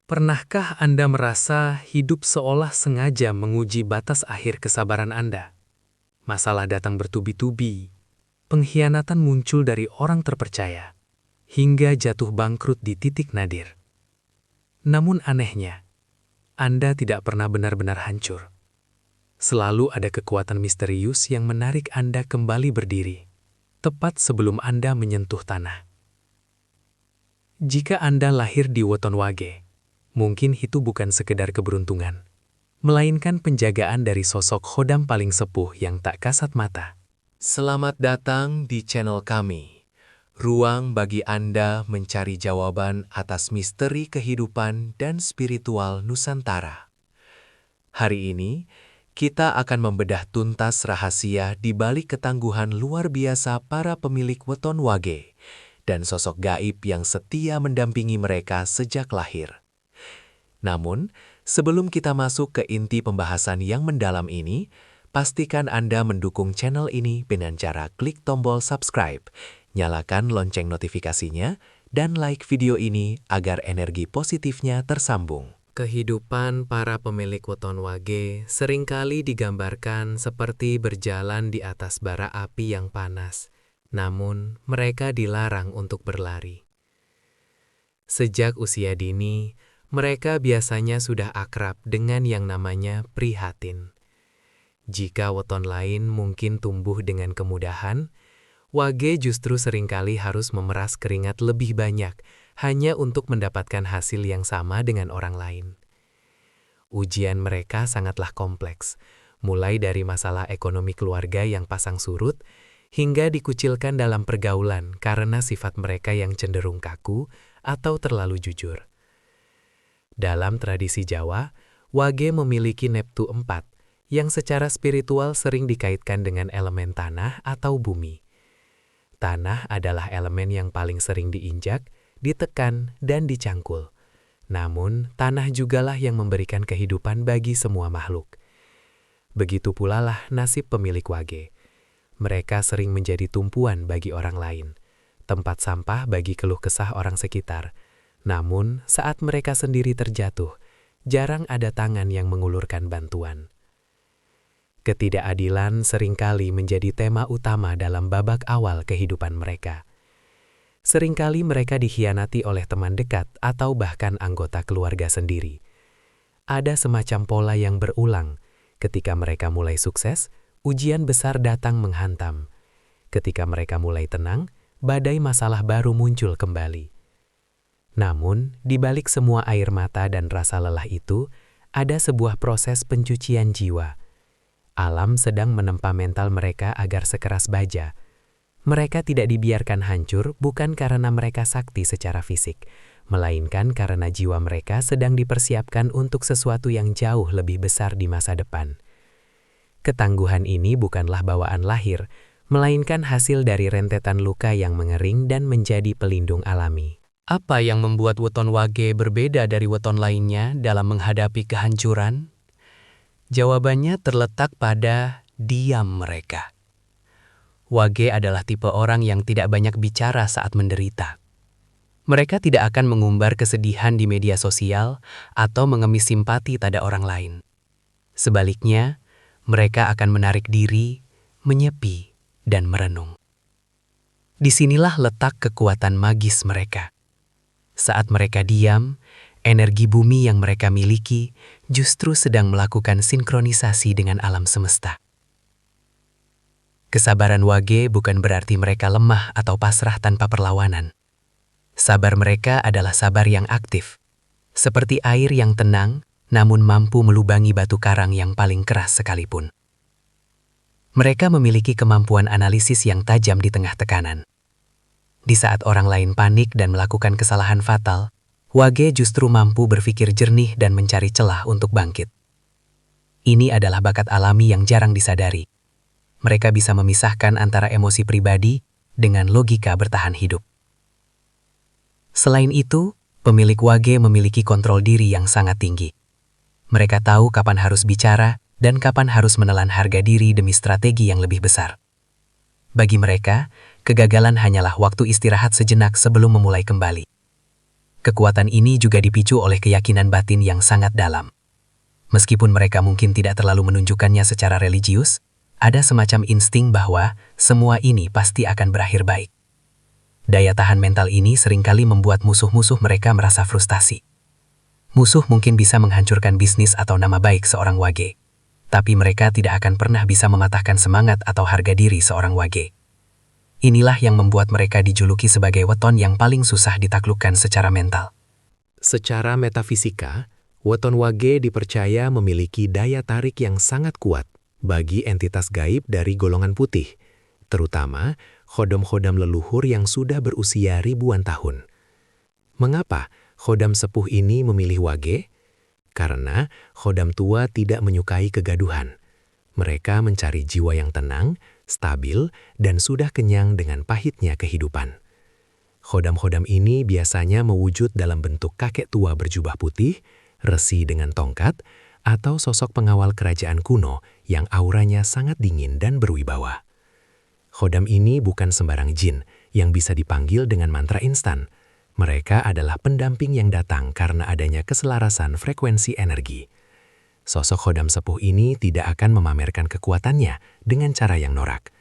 Pernahkah Anda merasa hidup seolah sengaja menguji batas akhir kesabaran Anda? Masalah datang bertubi-tubi, pengkhianatan muncul dari orang terpercaya, hingga jatuh bangkrut di titik nadir. Namun anehnya, Anda tidak pernah benar-benar hancur. Selalu ada kekuatan misterius yang menarik Anda kembali berdiri, tepat sebelum Anda menyentuh tanah. Jika Anda lahir di Weton Wage, mungkin itu bukan sekedar keberuntungan, melainkan penjagaan dari sosok khodam paling sepuh yang tak kasat mata. Selamat datang di channel kami, ruang bagi Anda mencari jawaban atas misteri kehidupan dan spiritual Nusantara. Hari ini, kita akan membedah tuntas rahasia di balik ketangguhan luar biasa para pemilik Weton Wage dan sosok gaib yang setia mendampingi mereka sejak lahir. Namun, sebelum kita masuk ke inti pembahasan yang mendalam ini, pastikan Anda mendukung channel ini dengan cara klik tombol subscribe, nyalakan lonceng notifikasinya, dan like video ini agar energi positifnya tersambung. Kehidupan para pemilik Weton Wage seringkali digambarkan seperti berjalan di atas bara api yang panas, namun mereka dilarang untuk berlari. Sejak usia dini, mereka biasanya sudah akrab dengan yang namanya prihatin. Jika weton lain mungkin tumbuh dengan kemudahan, Wage justru seringkali harus memeras keringat lebih banyak hanya untuk mendapatkan hasil yang sama dengan orang lain. Ujian mereka sangatlah kompleks, mulai dari masalah ekonomi keluarga yang pasang surut, hingga dikucilkan dalam pergaulan karena sifat mereka yang cenderung kaku atau terlalu jujur. Dalam tradisi Jawa, Wage memiliki neptu 4, yang secara spiritual sering dikaitkan dengan elemen tanah atau bumi. Tanah adalah elemen yang paling sering diinjak, ditekan, dan dicangkul. Namun, tanah jugalah yang memberikan kehidupan bagi semua makhluk. Begitu pula lah nasib pemilik Wage. Mereka sering menjadi tumpuan bagi orang lain, tempat sampah bagi keluh kesah orang sekitar. Namun, saat mereka sendiri terjatuh, jarang ada tangan yang mengulurkan bantuan. Ketidakadilan seringkali menjadi tema utama dalam babak awal kehidupan mereka. Seringkali mereka dikhianati oleh teman dekat atau bahkan anggota keluarga sendiri. Ada semacam pola yang berulang. Ketika mereka mulai sukses, ujian besar datang menghantam. Ketika mereka mulai tenang, badai masalah baru muncul kembali. Namun, di balik semua air mata dan rasa lelah itu, ada sebuah proses pencucian jiwa. Alam sedang menempa mental mereka agar sekeras baja. Mereka tidak dibiarkan hancur bukan karena mereka sakti secara fisik, melainkan karena jiwa mereka sedang dipersiapkan untuk sesuatu yang jauh lebih besar di masa depan. Ketangguhan ini bukanlah bawaan lahir, melainkan hasil dari rentetan luka yang mengering dan menjadi pelindung alami. Apa yang membuat Weton Wage berbeda dari weton lainnya dalam menghadapi kehancuran? Jawabannya terletak pada diam mereka. Wage adalah tipe orang yang tidak banyak bicara saat menderita. Mereka tidak akan mengumbar kesedihan di media sosial atau mengemis simpati pada orang lain. Sebaliknya, mereka akan menarik diri, menyepi, dan merenung. Disinilah letak kekuatan magis mereka. Saat mereka diam, energi bumi yang mereka miliki justru sedang melakukan sinkronisasi dengan alam semesta. Kesabaran Wage bukan berarti mereka lemah atau pasrah tanpa perlawanan. Sabar mereka adalah sabar yang aktif, seperti air yang tenang namun mampu melubangi batu karang yang paling keras sekalipun. Mereka memiliki kemampuan analisis yang tajam di tengah tekanan. Di saat orang lain panik dan melakukan kesalahan fatal, Wage justru mampu berpikir jernih dan mencari celah untuk bangkit. Ini adalah bakat alami yang jarang disadari. Mereka bisa memisahkan antara emosi pribadi dengan logika bertahan hidup. Selain itu, pemilik Wage memiliki kontrol diri yang sangat tinggi. Mereka tahu kapan harus bicara dan kapan harus menelan harga diri demi strategi yang lebih besar. Bagi mereka, kegagalan hanyalah waktu istirahat sejenak sebelum memulai kembali. Kekuatan ini juga dipicu oleh keyakinan batin yang sangat dalam. Meskipun mereka mungkin tidak terlalu menunjukkannya secara religius, ada semacam insting bahwa semua ini pasti akan berakhir baik. Daya tahan mental ini seringkali membuat musuh-musuh mereka merasa frustasi. Musuh mungkin bisa menghancurkan bisnis atau nama baik seorang wage, tapi mereka tidak akan pernah bisa mematahkan semangat atau harga diri seorang wage. Inilah yang membuat mereka dijuluki sebagai weton yang paling susah ditaklukkan secara mental. Secara metafisika, weton wage dipercaya memiliki daya tarik yang sangat kuat bagi entitas gaib dari golongan putih, terutama khodam-khodam leluhur yang sudah berusia ribuan tahun. Mengapa khodam sepuh ini memilih wage? Karena khodam tua tidak menyukai kegaduhan. Mereka mencari jiwa yang tenang, stabil, dan sudah kenyang dengan pahitnya kehidupan. Khodam-khodam ini biasanya mewujud dalam bentuk kakek tua berjubah putih, resi dengan tongkat, atau sosok pengawal kerajaan kuno yang auranya sangat dingin dan berwibawa. Khodam ini bukan sembarang jin yang bisa dipanggil dengan mantra instan. Mereka adalah pendamping yang datang karena adanya keselarasan frekuensi energi. Sosok khodam sepuh ini tidak akan memamerkan kekuatannya dengan cara yang norak.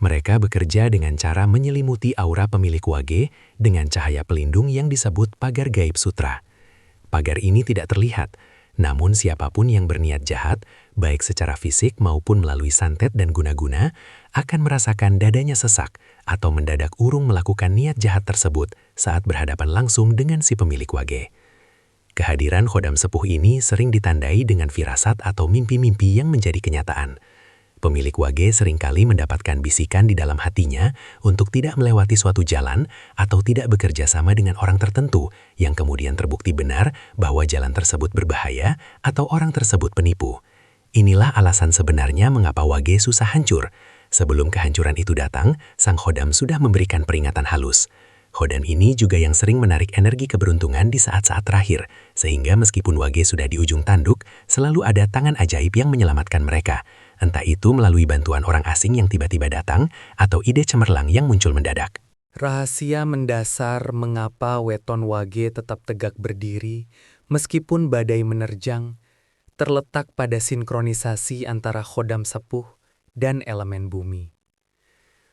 Mereka bekerja dengan cara menyelimuti aura pemilik wage dengan cahaya pelindung yang disebut pagar gaib sutra. Pagar ini tidak terlihat, namun siapapun yang berniat jahat, baik secara fisik maupun melalui santet dan guna-guna, akan merasakan dadanya sesak atau mendadak urung melakukan niat jahat tersebut saat berhadapan langsung dengan si pemilik wage. Kehadiran khodam sepuh ini sering ditandai dengan firasat atau mimpi-mimpi yang menjadi kenyataan. Pemilik wage seringkali mendapatkan bisikan di dalam hatinya untuk tidak melewati suatu jalan atau tidak bekerja sama dengan orang tertentu yang kemudian terbukti benar bahwa jalan tersebut berbahaya atau orang tersebut penipu. Inilah alasan sebenarnya mengapa wage susah hancur. Sebelum kehancuran itu datang, sang khodam sudah memberikan peringatan halus. Khodam ini juga yang sering menarik energi keberuntungan di saat-saat terakhir, sehingga meskipun wage sudah di ujung tanduk, selalu ada tangan ajaib yang menyelamatkan mereka. Entah itu melalui bantuan orang asing yang tiba-tiba datang, atau ide cemerlang yang muncul mendadak. Rahasia mendasar mengapa weton wage tetap tegak berdiri, meskipun badai menerjang, terletak pada sinkronisasi antara khodam sepuh dan elemen bumi.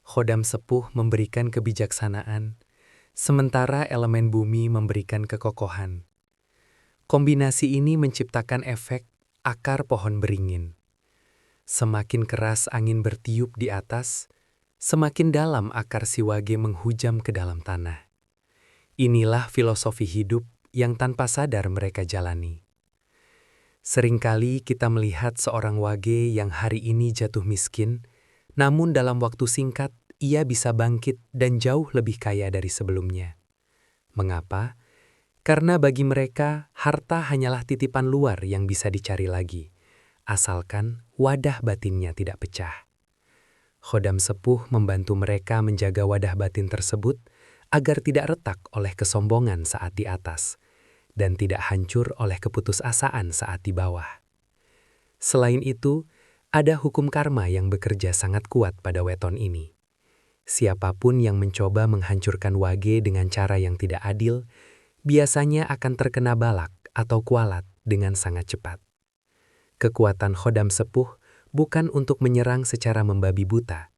Khodam sepuh memberikan kebijaksanaan, sementara elemen bumi memberikan kekokohan. Kombinasi ini menciptakan efek akar pohon beringin. Semakin keras angin bertiup di atas, semakin dalam akar si wage menghujam ke dalam tanah. Inilah filosofi hidup yang tanpa sadar mereka jalani. Seringkali kita melihat seorang wage yang hari ini jatuh miskin, namun dalam waktu singkat ia bisa bangkit dan jauh lebih kaya dari sebelumnya. Mengapa? Karena bagi mereka, harta hanyalah titipan luar yang bisa dicari lagi, asalkan wadah batinnya tidak pecah. Khodam sepuh membantu mereka menjaga wadah batin tersebut agar tidak retak oleh kesombongan saat di atas, dan tidak hancur oleh keputusasaan saat di bawah. Selain itu, ada hukum karma yang bekerja sangat kuat pada weton ini. Siapapun yang mencoba menghancurkan wage dengan cara yang tidak adil, biasanya akan terkena balak atau kualat dengan sangat cepat. Kekuatan khodam sepuh bukan untuk menyerang secara membabi buta,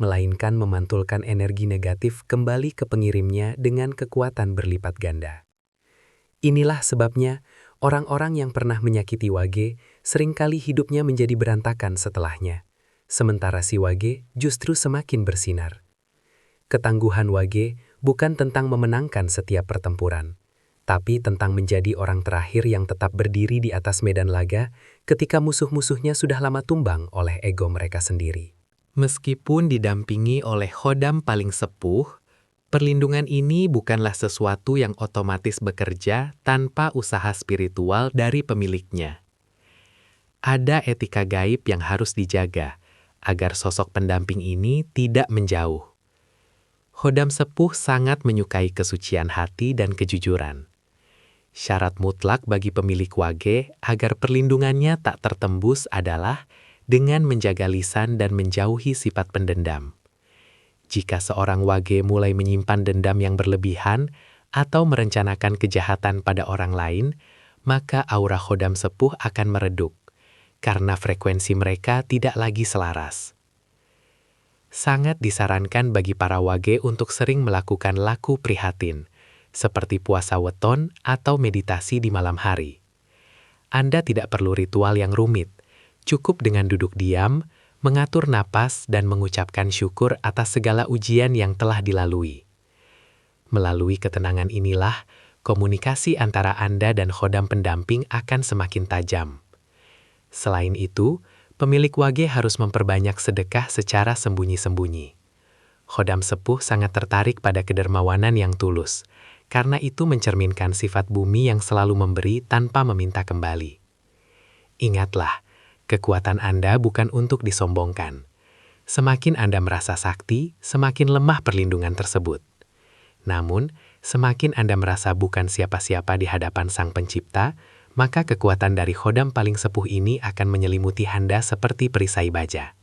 melainkan memantulkan energi negatif kembali ke pengirimnya dengan kekuatan berlipat ganda. Inilah sebabnya orang-orang yang pernah menyakiti wage seringkali hidupnya menjadi berantakan setelahnya, sementara si wage justru semakin bersinar. Ketangguhan wage bukan tentang memenangkan setiap pertempuran, tapi tentang menjadi orang terakhir yang tetap berdiri di atas medan laga ketika musuh-musuhnya sudah lama tumbang oleh ego mereka sendiri. Meskipun didampingi oleh khodam paling sepuh, perlindungan ini bukanlah sesuatu yang otomatis bekerja tanpa usaha spiritual dari pemiliknya. Ada etika gaib yang harus dijaga agar sosok pendamping ini tidak menjauh. Khodam sepuh sangat menyukai kesucian hati dan kejujuran. Syarat mutlak bagi pemilik wage agar perlindungannya tak tertembus adalah dengan menjaga lisan dan menjauhi sifat pendendam. Jika seorang wage mulai menyimpan dendam yang berlebihan atau merencanakan kejahatan pada orang lain, maka aura khodam sepuh akan meredup, karena frekuensi mereka tidak lagi selaras. Sangat disarankan bagi para wage untuk sering melakukan laku prihatin, seperti puasa weton atau meditasi di malam hari. Anda tidak perlu ritual yang rumit, cukup dengan duduk diam, mengatur napas dan mengucapkan syukur atas segala ujian yang telah dilalui. Melalui ketenangan inilah, komunikasi antara Anda dan khodam pendamping akan semakin tajam. Selain itu, pemilik wage harus memperbanyak sedekah secara sembunyi-sembunyi. Khodam sepuh sangat tertarik pada kedermawanan yang tulus, karena itu mencerminkan sifat bumi yang selalu memberi tanpa meminta kembali. Ingatlah, kekuatan Anda bukan untuk disombongkan. Semakin Anda merasa sakti, semakin lemah perlindungan tersebut. Namun, semakin Anda merasa bukan siapa-siapa di hadapan Sang Pencipta, maka kekuatan dari khodam paling sepuh ini akan menyelimuti Anda seperti perisai baja.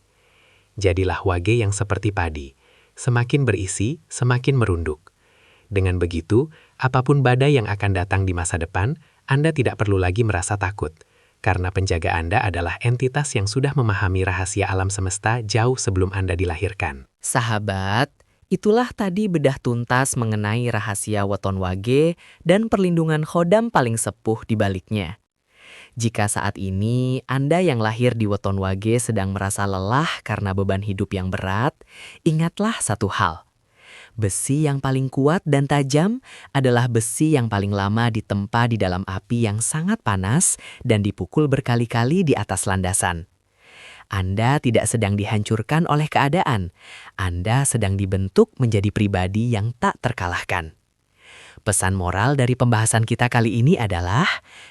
Jadilah wage yang seperti padi, semakin berisi, semakin merunduk. Dengan begitu, apapun badai yang akan datang di masa depan, Anda tidak perlu lagi merasa takut, karena penjaga Anda adalah entitas yang sudah memahami rahasia alam semesta jauh sebelum Anda dilahirkan. Sahabat, itulah tadi bedah tuntas mengenai rahasia weton wage dan perlindungan khodam paling sepuh di baliknya. Jika saat ini Anda yang lahir di weton wage sedang merasa lelah karena beban hidup yang berat, ingatlah satu hal. Besi yang paling kuat dan tajam adalah besi yang paling lama ditempa di dalam api yang sangat panas dan dipukul berkali-kali di atas landasan. Anda tidak sedang dihancurkan oleh keadaan. Anda sedang dibentuk menjadi pribadi yang tak terkalahkan. Pesan moral dari pembahasan kita kali ini adalah,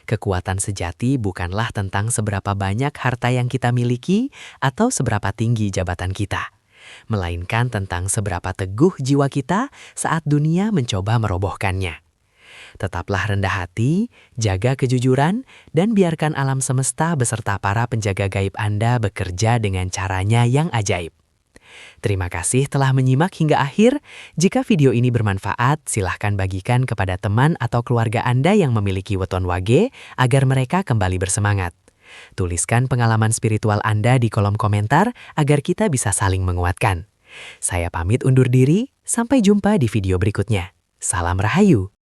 kekuatan sejati bukanlah tentang seberapa banyak harta yang kita miliki atau seberapa tinggi jabatan kita, melainkan tentang seberapa teguh jiwa kita saat dunia mencoba merobohkannya. Tetaplah rendah hati, jaga kejujuran, dan biarkan alam semesta beserta para penjaga gaib Anda bekerja dengan caranya yang ajaib. Terima kasih telah menyimak hingga akhir. Jika video ini bermanfaat, silahkan bagikan kepada teman atau keluarga Anda yang memiliki weton wage agar mereka kembali bersemangat. Tuliskan pengalaman spiritual Anda di kolom komentar agar kita bisa saling menguatkan. Saya pamit undur diri, sampai jumpa di video berikutnya. Salam Rahayu.